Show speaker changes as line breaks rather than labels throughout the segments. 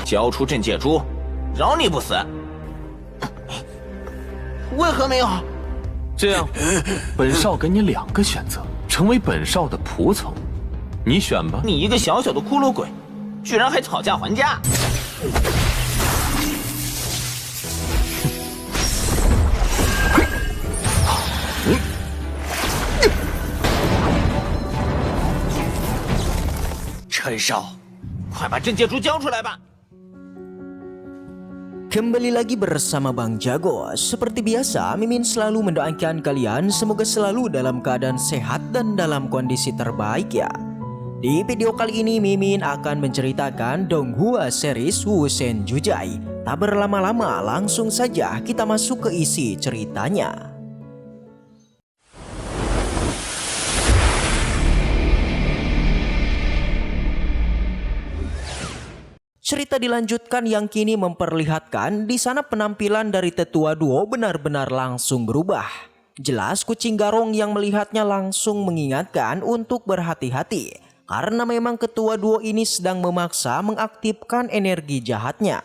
交出镇界珠，饶你不死。
为何没有？
这样，本少给你2个选择，成为本少的仆从，你选吧。
你一个小小的骷髅鬼，居然还讨价还价！陈少，快把镇界珠交出来吧！
Kembali lagi bersama Bang Jago. Seperti biasa, Mimin selalu mendoakan kalian semoga selalu dalam keadaan sehat dan dalam kondisi terbaik ya. Di video kali ini Mimin akan menceritakan Donghua series Wusen Jujai. Tak berlama-lama, langsung saja kita masuk ke isi ceritanya. Cerita dilanjutkan yang kini memperlihatkan di sana penampilan dari tetua duo benar-benar langsung berubah. Jelas kucing garong yang melihatnya langsung mengingatkan untuk berhati-hati karena memang ketua duo ini sedang memaksa mengaktifkan energi jahatnya,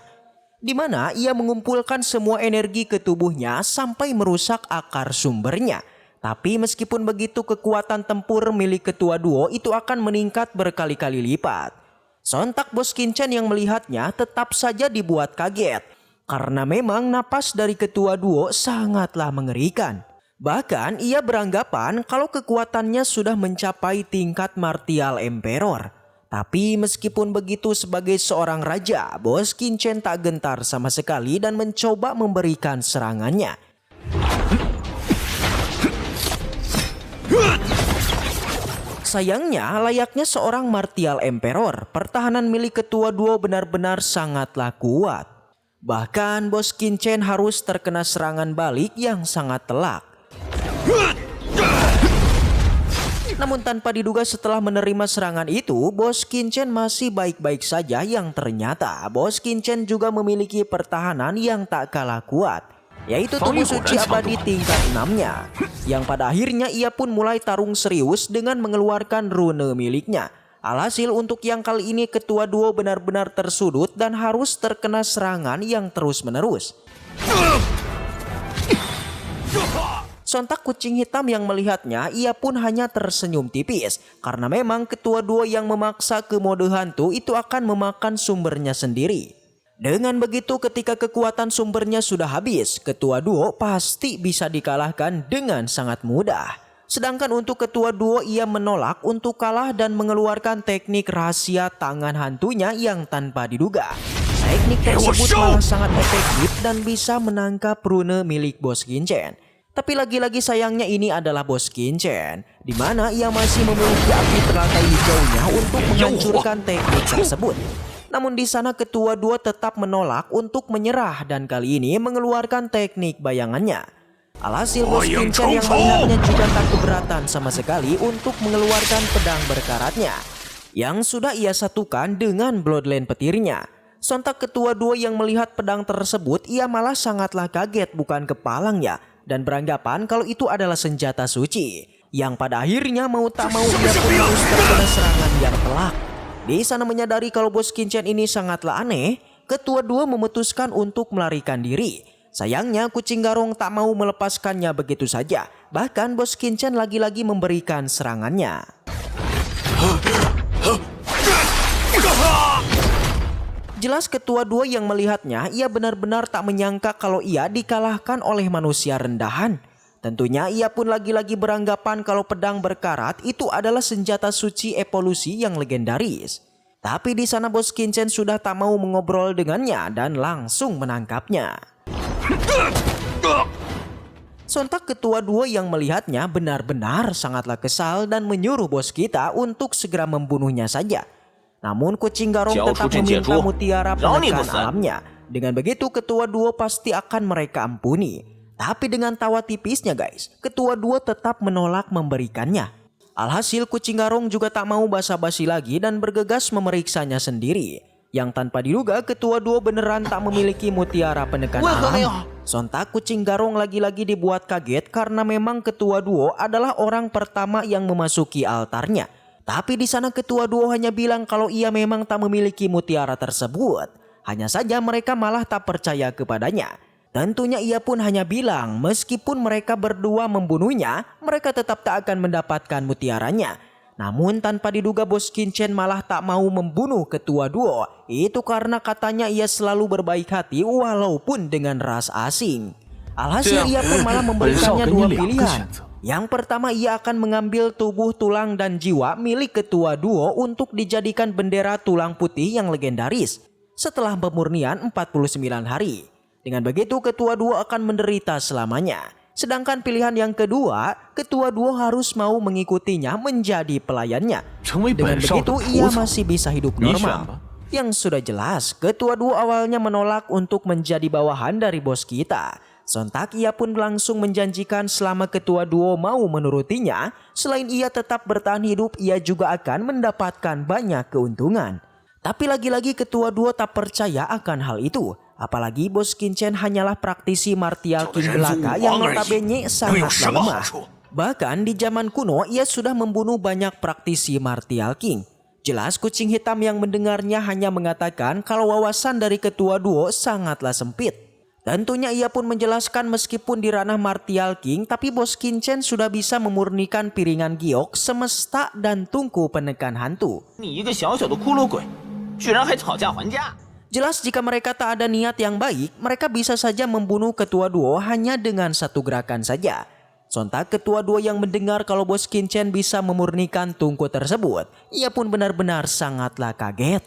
di mana ia mengumpulkan semua energi ke tubuhnya sampai merusak akar sumbernya. Tapi meskipun begitu, kekuatan tempur milik ketua duo itu akan meningkat berkali-kali lipat. Sontak Bos Qinchan yang melihatnya tetap saja dibuat kaget karena memang napas dari ketua duo sangatlah mengerikan. Bahkan ia beranggapan kalau kekuatannya sudah mencapai tingkat Martial Emperor. Tapi meskipun begitu, sebagai seorang raja, Bos Qinchan tak gentar sama sekali dan mencoba memberikan serangannya. Sayangnya, layaknya seorang Martial Emperor, pertahanan milik ketua duo benar-benar sangatlah kuat. Bahkan Bos Qinchan harus terkena serangan balik yang sangat telak. Namun tanpa diduga setelah menerima serangan itu, Bos Qinchan masih baik-baik saja, yang ternyata Bos Qinchan juga memiliki pertahanan yang tak kalah kuat, yaitu tubuh suci abadi tingkat 6-nya. Yang pada akhirnya ia pun mulai tarung serius dengan mengeluarkan rune miliknya. Alhasil untuk yang kali ini ketua duo benar-benar tersudut dan harus terkena serangan yang terus-menerus. Sontak kucing hitam yang melihatnya, ia pun hanya tersenyum tipis karena memang ketua duo yang memaksa ke mode hantu itu akan memakan sumbernya sendiri. Dengan begitu, ketika kekuatan sumbernya sudah habis, ketua duo pasti bisa dikalahkan dengan sangat mudah. Sedangkan untuk ketua duo, ia menolak untuk kalah dan mengeluarkan teknik rahasia tangan hantunya yang tanpa diduga. Teknik tersebut malah sangat efektif dan bisa menangkap rune milik Bos Qinchan. Tapi lagi-lagi sayangnya ini adalah Bos Qinchan, di mana ia masih memiliki api teratai hijaunya untuk menghancurkan teknik tersebut. Namun di sana ketua duo tetap menolak untuk menyerah dan kali ini mengeluarkan teknik bayangannya. Alhasil Bos Qinchan yang melihatnya juga tak keberatan sama sekali untuk mengeluarkan pedang berkaratnya yang sudah ia satukan dengan bloodline petirnya. Sontak ketua duo yang melihat pedang tersebut, ia malah sangatlah kaget bukan kepalangnya dan beranggapan kalau itu adalah senjata suci, yang pada akhirnya mau tak mau ia pun harus terkena serangan yang telak. Di sana menyadari kalau Bos Qinchan ini sangatlah aneh, ketua duo memutuskan untuk melarikan diri. Sayangnya kucing garong tak mau melepaskannya begitu saja. Bahkan Bos Qinchan lagi-lagi memberikan serangannya. Jelas ketua duo yang melihatnya, ia benar-benar tak menyangka kalau ia dikalahkan oleh manusia rendahan. Tentunya ia pun lagi-lagi beranggapan kalau pedang berkarat itu adalah senjata suci evolusi yang legendaris. Tapi di sana Bos Qinchan sudah tak mau mengobrol dengannya dan langsung menangkapnya. Sontak ketua duo yang melihatnya benar-benar sangatlah kesal dan menyuruh bos kita untuk segera membunuhnya saja. Namun kucing garong tetap meminta mutiara penekan alamnya. Dengan begitu ketua duo pasti akan mereka ampuni. Tapi dengan tawa tipisnya guys, ketua duo tetap menolak memberikannya. Alhasil kucing garong juga tak mau basa-basi lagi dan bergegas memeriksanya sendiri. Yang tanpa diduga ketua duo beneran tak memiliki mutiara penekan alam. Sontak kucing garong lagi-lagi dibuat kaget karena memang ketua duo adalah orang pertama yang memasuki altarnya. Tapi di sana ketua duo hanya bilang kalau ia memang tak memiliki mutiara tersebut. Hanya saja mereka malah tak percaya kepadanya. Tentunya ia pun hanya bilang meskipun mereka berdua membunuhnya, mereka tetap tak akan mendapatkan mutiaranya. Namun tanpa diduga Bos Qianchen malah tak mau membunuh ketua duo. Itu karena katanya ia selalu berbaik hati walaupun dengan ras asing. Alhasil ia pun malah memberikannya dua pilihan. Yang pertama, ia akan mengambil tubuh, tulang, dan jiwa milik ketua duo untuk dijadikan bendera tulang putih yang legendaris setelah pemurnian 49 hari. Dengan begitu ketua duo akan menderita selamanya. Sedangkan pilihan yang kedua, ketua duo harus mau mengikutinya menjadi pelayannya. Dengan begitu ia masih bisa hidup normal. Yang sudah jelas, ketua duo awalnya menolak untuk menjadi bawahan dari bos kita. Sontak ia pun langsung menjanjikan selama ketua duo mau menurutinya, selain ia tetap bertahan hidup, ia juga akan mendapatkan banyak keuntungan. Tapi lagi-lagi ketua duo tak percaya akan hal itu. Apalagi Bos Qianchen hanyalah praktisi martial king belaka yang notabene sangatlah lemah. Bahkan di zaman kuno ia sudah membunuh banyak praktisi martial king. Jelas kucing hitam yang mendengarnya hanya mengatakan kalau wawasan dari ketua duo sangatlah sempit. Tentunya ia pun menjelaskan meskipun di ranah martial king, tapi Bos Qianchen sudah bisa memurnikan piringan giok, semesta, dan tungku penekan hantu. Jelas jika mereka tak ada niat yang baik, mereka bisa saja membunuh ketua duo hanya dengan satu gerakan saja. Sontak ketua duo yang mendengar kalau Bos Qianchen bisa memurnikan tungku tersebut, ia pun benar-benar sangatlah kaget.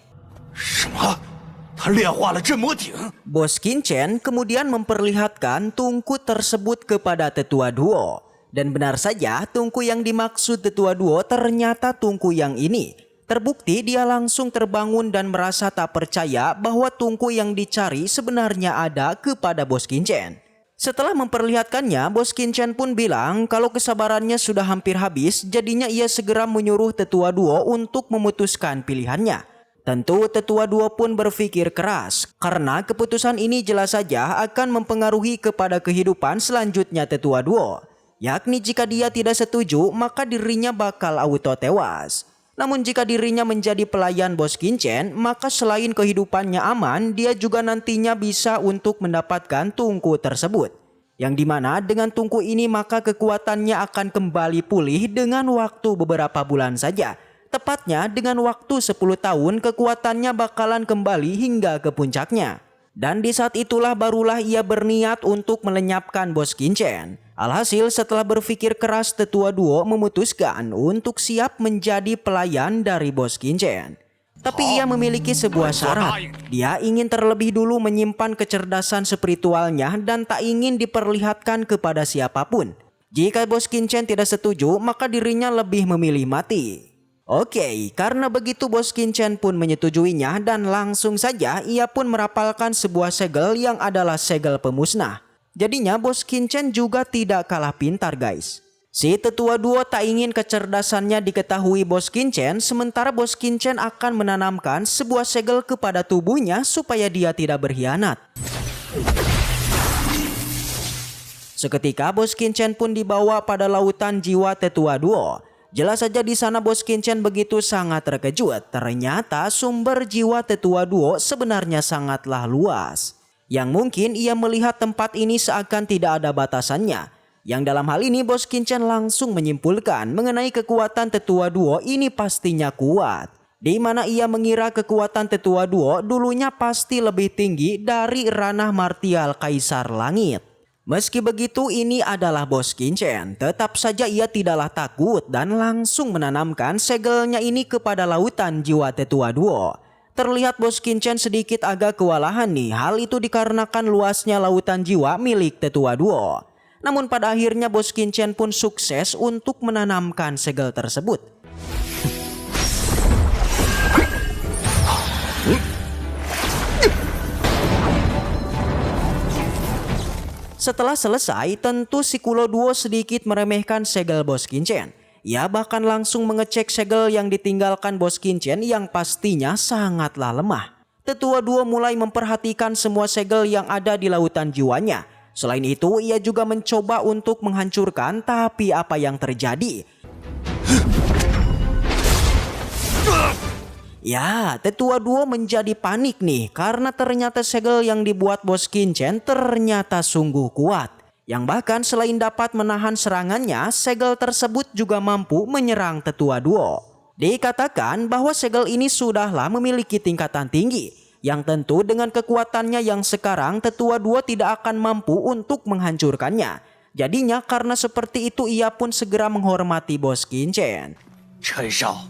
Bos Qianchen kemudian memperlihatkan tungku tersebut kepada tetua duo. Dan benar saja tungku yang dimaksud tetua duo ternyata tungku yang ini. Terbukti dia langsung terbangun dan merasa tak percaya bahwa tungku yang dicari sebenarnya ada kepada Bos Qianchen. Setelah memperlihatkannya, Bos Qianchen pun bilang kalau kesabarannya sudah hampir habis, jadinya ia segera menyuruh tetua duo untuk memutuskan pilihannya. Tentu tetua duo pun berpikir keras, karena keputusan ini jelas saja akan mempengaruhi kepada kehidupan selanjutnya tetua duo. Yakni jika dia tidak setuju, maka dirinya bakal auto tewas. Namun jika dirinya menjadi pelayan Bos Qianchen, maka selain kehidupannya aman, dia juga nantinya bisa untuk mendapatkan tungku tersebut. Yang dimana dengan tungku ini maka kekuatannya akan kembali pulih dengan waktu beberapa bulan saja. Tepatnya dengan waktu 10 tahun kekuatannya bakalan kembali hingga ke puncaknya. Dan di saat itulah barulah ia berniat untuk melenyapkan Bos Qianchen. Alhasil setelah berpikir keras tetua duo memutuskan untuk siap menjadi pelayan dari Bos Qianchen. Tapi ia memiliki sebuah syarat. Dia ingin terlebih dulu menyimpan kecerdasan spiritualnya dan tak ingin diperlihatkan kepada siapapun. Jika Bos Qianchen tidak setuju, maka dirinya lebih memilih mati. Oke, karena begitu Bos Qianchen pun menyetujuinya dan langsung saja ia pun merapalkan sebuah segel yang adalah segel pemusnah. Jadinya Bos Qianchen juga tidak kalah pintar guys. Si tetua duo tak ingin kecerdasannya diketahui Bos Qianchen, sementara Bos Qianchen akan menanamkan sebuah segel kepada tubuhnya supaya dia tidak berkhianat. Seketika Bos Qianchen pun dibawa pada lautan jiwa tetua duo. Jelas saja di sana Bos Qianchen begitu sangat terkejut. Ternyata sumber jiwa tetua duo sebenarnya sangatlah luas. Yang mungkin ia melihat tempat ini seakan tidak ada batasannya. Yang dalam hal ini Bos Qianchen langsung menyimpulkan mengenai kekuatan tetua duo ini pastinya kuat. Di mana ia mengira kekuatan tetua duo dulunya pasti lebih tinggi dari ranah martial Kaisar Langit. Meski begitu ini adalah Bos Qianchen, tetap saja ia tidaklah takut dan langsung menanamkan segelnya ini kepada lautan jiwa tetua duo. Terlihat Bos Qianchen sedikit agak kewalahan nih, hal itu dikarenakan luasnya lautan jiwa milik tetua duo. Namun pada akhirnya Bos Qianchen pun sukses untuk menanamkan segel tersebut. Setelah selesai, tentu si Kulo Duo sedikit meremehkan segel Bos Qianchen. Ia bahkan langsung mengecek segel yang ditinggalkan Bos Qianchen yang pastinya sangatlah lemah. Tetua duo mulai memperhatikan semua segel yang ada di lautan jiwanya. Selain itu, ia juga mencoba untuk menghancurkan, tapi apa yang terjadi? Ya, tetua duo menjadi panik nih karena ternyata segel yang dibuat Bos Qianchen ternyata sungguh kuat. Yang bahkan selain dapat menahan serangannya, segel tersebut juga mampu menyerang tetua duo. Dikatakan bahwa segel ini sudahlah memiliki tingkatan tinggi, yang tentu dengan kekuatannya yang sekarang tetua duo tidak akan mampu untuk menghancurkannya. Jadinya karena seperti itu ia pun segera menghormati Bos Qianchen.
陈少，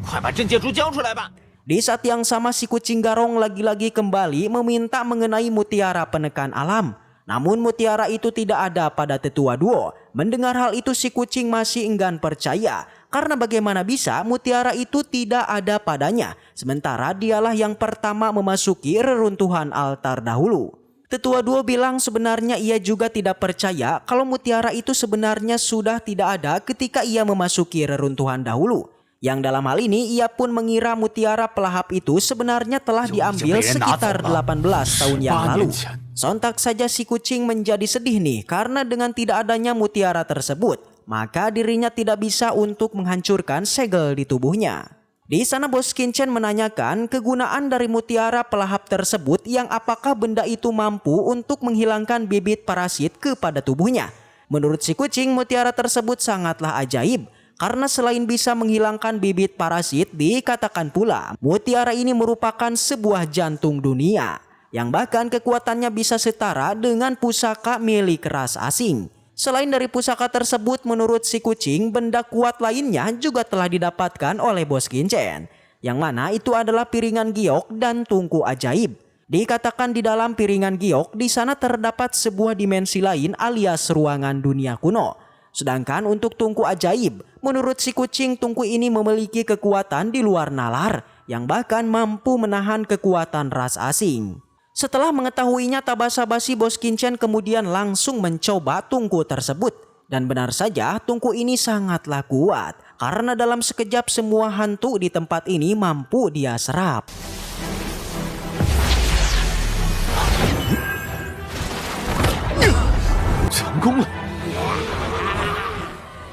快把镇界珠交出来吧！
Di saat yang sama si kucing garong lagi-lagi kembali meminta mengenai mutiara penekan alam. Namun mutiara itu tidak ada pada tetua duo. Mendengar hal itu si kucing masih enggan percaya. Karena bagaimana bisa mutiara itu tidak ada padanya. Sementara dialah yang pertama memasuki reruntuhan altar dahulu. Tetua duo bilang sebenarnya ia juga tidak percaya kalau mutiara itu sebenarnya sudah tidak ada ketika ia memasuki reruntuhan dahulu. Yang dalam hal ini ia pun mengira mutiara pelahap itu sebenarnya telah diambil sekitar 18 tahun yang lalu. Sontak saja si kucing menjadi sedih nih karena dengan tidak adanya mutiara tersebut, maka dirinya tidak bisa untuk menghancurkan segel di tubuhnya. Di sana Bos Qianchen menanyakan kegunaan dari mutiara pelahap tersebut yang apakah benda itu mampu untuk menghilangkan bibit parasit kepada tubuhnya. Menurut si kucing mutiara tersebut sangatlah ajaib. Karena selain bisa menghilangkan bibit parasit, dikatakan pula mutiara ini merupakan sebuah jantung dunia. Yang bahkan kekuatannya bisa setara dengan pusaka milik ras asing. Selain dari pusaka tersebut menurut si kucing, benda kuat lainnya juga telah didapatkan oleh Bos Qianchen. Yang mana itu adalah piringan giok dan tungku ajaib. Dikatakan di dalam piringan giok di sana terdapat sebuah dimensi lain alias ruangan dunia kuno. Sedangkan untuk tungku ajaib, menurut si kucing tungku ini memiliki kekuatan di luar nalar yang bahkan mampu menahan kekuatan ras asing. Setelah mengetahuinya tak basa-basi Bos Qianchen kemudian langsung mencoba tungku tersebut. Dan benar saja tungku ini sangatlah kuat karena dalam sekejap semua hantu di tempat ini mampu dia serap.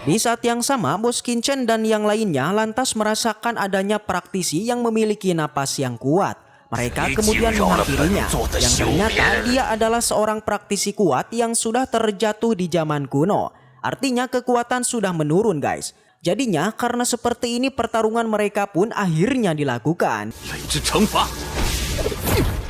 Di saat yang sama, Bos Qianchen dan yang lainnya lantas merasakan adanya praktisi yang memiliki napas yang kuat. Mereka kemudian menghampirinya, yang ternyata dia adalah seorang praktisi kuat yang sudah terjatuh di zaman kuno. Artinya kekuatan sudah menurun guys. Jadinya karena seperti ini pertarungan mereka pun akhirnya dilakukan.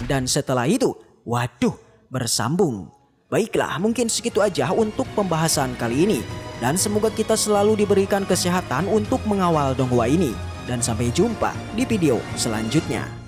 Dan setelah itu, waduh, bersambung. Baiklah, mungkin segitu aja untuk pembahasan kali ini. Dan semoga kita selalu diberikan kesehatan untuk mengawal donghua ini. Dan sampai jumpa di video selanjutnya.